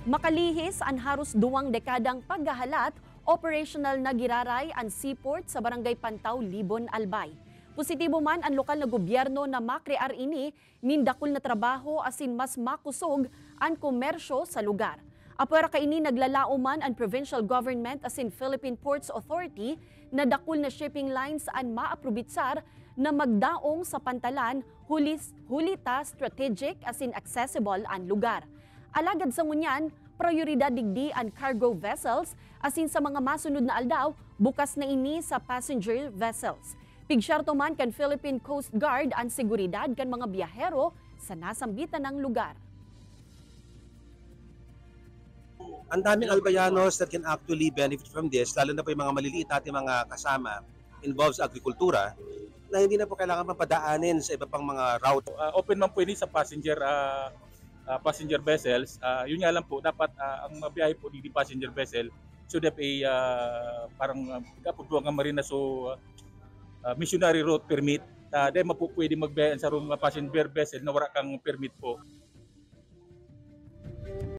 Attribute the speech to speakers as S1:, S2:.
S1: Makalihis ang haros 2 dekadang paghahalat, operational na giraray ang seaport sa Barangay Pantaw, Libon, Albay. Positibo man ang lokal na gobyerno na makrear ini, nindakol na trabaho asin mas makusog ang komersyo sa lugar. Apwera kaini naglalao man ang provincial government asin Philippine Ports Authority na dakol na shipping lines ang maaprobitsar na magdaong sa pantalan hulita strategic asin accessible ang lugar. Alagad sa ngunyan, prioridad digdi ang cargo vessels asin sa mga masunod na aldaw, bukas na ini sa passenger vessels. Pigsyarto man kan Philippine Coast Guard ang seguridad kan mga biyahero sa nasambitan ng lugar.
S2: Ang daming albayanos that can actually benefit from this, lalo na po yung mga maliliit natin mga kasama involves agrikultura, na hindi na po kailangan padaanin sa iba pang mga route.
S3: Open man po ini sa passenger vessels. Yun nga lang po, dapat ang mabiyahe po di passenger vessel should have a parang kapugduang marina so missionary route permit. Dahil pwede magbiyahe sa passenger vessel na wala kang permit po.